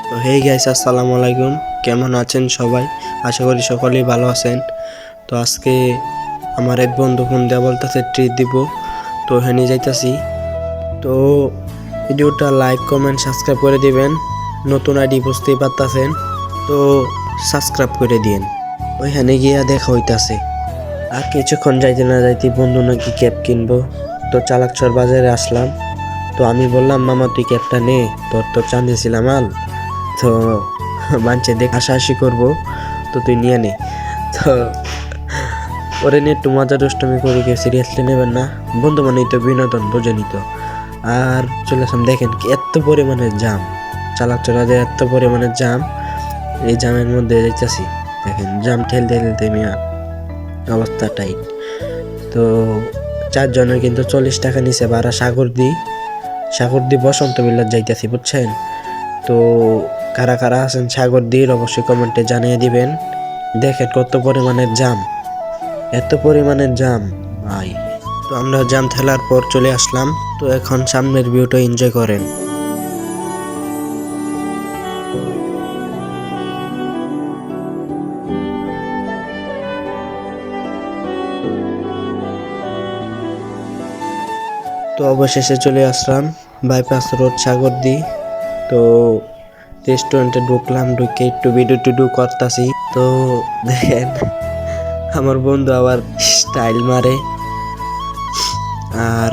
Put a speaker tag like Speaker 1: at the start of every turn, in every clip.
Speaker 1: তো hey guys, আসসালামু আলাইকুম। কেমন আছেন সবাই? আশা করি সকলেই ভালো আছেন। তো আজকে আমার এক বন্ধু ফোন দেওয়া বলতেছে ট্রিট দিব, তো ওখানে যাইতাছি। তো ভিডিওটা লাইক কমেন্ট সাবস্ক্রাইব করে দিবেন। নতুন আইডি বুঝতেই পারতেছেন, তো সাবস্ক্রাইব করে দিন। ওইখানে গিয়া দেখা হইতাছে। আর কিছুক্ষণ যাইতে না যাইতে বন্ধু নাকি ক্যাব কিনবো, তো চালাকচর বাজারে আসলাম। তো আমি বললাম, মামা তুই ক্যাবটা নে, তোর তো চান্দে ছিলাম আল, তো মানছে দেখ হাসাহাসি করবো, তো তুই নিয়ে নে। তো ওরে নিয়ে একটু মজা দুষ্টমি করে কেউ সিরিয়াসলি নেবেন না, বন্ধু মানেই তো বিনোদন, বোঝেনি তো। আর চলে আসলাম, দেখেন এত পরিমাণের জাম, চালাকচর বাজারে এত পরিমাণের জাম। এই জামের মধ্যে যাইতেছি, দেখেন জাম ঠেলতে ঠেলতে মিয়া অবস্থা টাইট। তো চারজনের কিন্তু 40 টাকা নিচে ভাড়া। সাগরদি বসন্ত বিলাস যাইতেছি, বুঝছেন? তো কারা কারা আছেন সাগরদির অবশ্যই কমেন্টে জানিয়ে দিবেন। দেখেন কত পরিমাণের জাম, এত পরিমাণের জাম ভাই। তো আমরা জাম ঠেলার পর চলে আসলাম। তো এখন সামনের ভিউটা এনজয় করেন। তো অবশেষে চলে আসলাম বাইপাস রোড সাগরদি। তো রেস্টুরেন্টে ঢুকলাম, ঢুকে একটু ভিডিও টিডিও করতেছি। তো দেখেন আমার বন্ধু আবার স্টাইল মারে। আর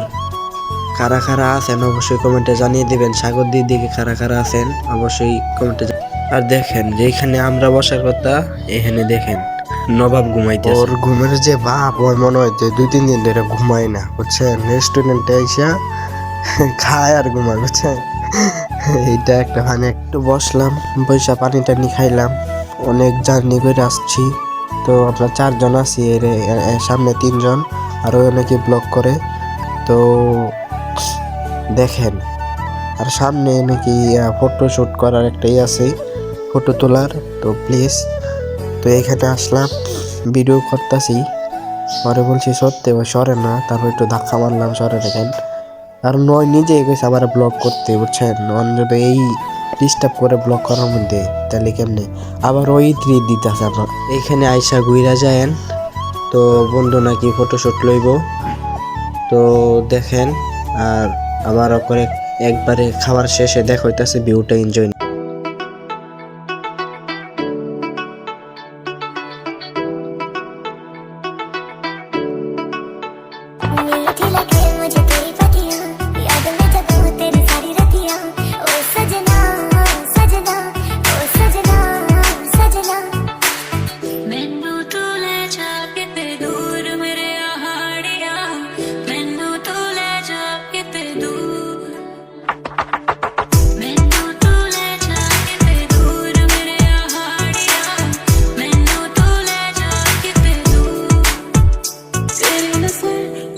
Speaker 1: কারা কারা আছেন অবশ্যই কমেন্টে জানিয়ে দিবেন। সাগরদির দিকে কারা কারা আছেন অবশ্যই কমেন্টে। আর দেখেন যেখানে আমরা বসার কথা, এখানে দেখেন নবাব ঘুমাইতে। ওর ঘুমের যে ভাব, ওর মনে হয় যে 2-3 দিন ধরে ঘুমায় না, বুঝছেন? রেস্টুরেন্টে এসে খায় আর ঘুমায়, বুঝছেন? এইটা একটা মানে একটু বসলাম, বৈশা পানি টানি খাইলাম। অনেক জার্নি করে আসছি। তো আমরা 4 জন আছি, এর সামনে 3 জন, আর ওই অনেকে ব্লগ করে। তো দেখেন, আর সামনে নাকি ফটো শুট করার একটাই আছে, ফটো তোলার। তো প্লিজ, তো এখানে আসলাম, ভিডিও করতেছি। পরে বলছি সত্যি সরে না, তারপর একটু ধাক্কা মারলাম, সরে দেখেন। আর নয় নিজে গেছে আবার ব্লগ করতে, বুঝছেন? যদি এই ডিস্টার্ব করে ব্লগ করার মধ্যে, তাহলে কেমনে? আবার ওই ট্রিট দিতেছে আমার। এইখানে আইসা ঘুরা যায়েন। তো বন্ধু নাকি ফটোশুট লইব, তো দেখেন। আর আবার করে একবারে খাবার শেষে দেখা হইতাছে, ভিউটা এনজয়।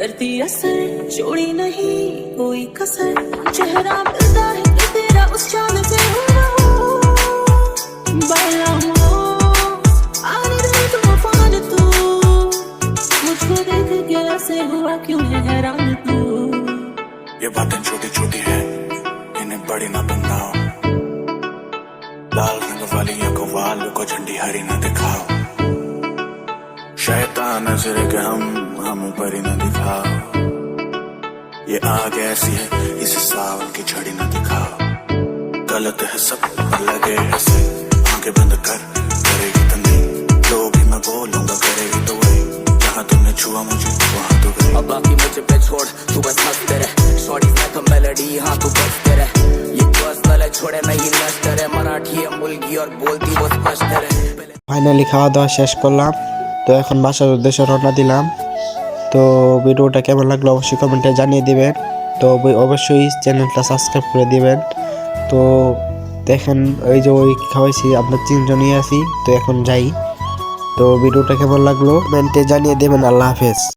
Speaker 2: करती असर छोड़ी नहीं कोई कसर, चेहरा मिलता है कि तेरा उस चांद से हुआ हो। बाला हो आने दे तू वफान, तू मुझको देख के ऐसे हुआ क्यों है हैरान तू।
Speaker 3: ये बातें छोटी छोटी है, इन्हें बड़ी ना बनाओ। लाल रंग वाली आंखों वालों को झंडी हरी ना दिखाओ। शैतान नजरे के हम ऊपर ही न दिखाओ। ये आग ऐसी है, इसे सावन की झड़ी न दिखाओ। गलत है सब पर लगे ऐसे, आंखें बंद कर करेगी तो नहीं, जो भी मैं बोलूंगा करेगी तो वही। जहाँ तुमने छुआ मुझे वहाँ तो गई।
Speaker 4: अब बाकी मुझे पे छोड़, तू बस हंसते रह। शॉर्टी मैं तो मेलोडी, हाँ तू बजते रह। ये पर्सनल है, छोड़े नहीं नष्टर है। मराठी है मुलगी और बोलती वो स्पष्ट है।
Speaker 1: ফাইনালি খাওয়া দাওয়া শেষ করলাম। তো এখন বাসার উদ্দেশ্যে রওনা দিলাম। তো ভিডিওটা কেমন লাগলো অবশ্যই কমেন্টে জানিয়ে দিবেন। তো অবশ্যই চ্যানেলটা সাবস্ক্রাইব করে দিবেন। তো দেখেন ওই যে ওই খাওয়াইছি, আমরা 3 জনই আছি। তো এখন যাই। তো ভিডিওটা কেমন লাগলো কমেন্টে জানিয়ে দেবেন। আল্লাহ হাফেজ।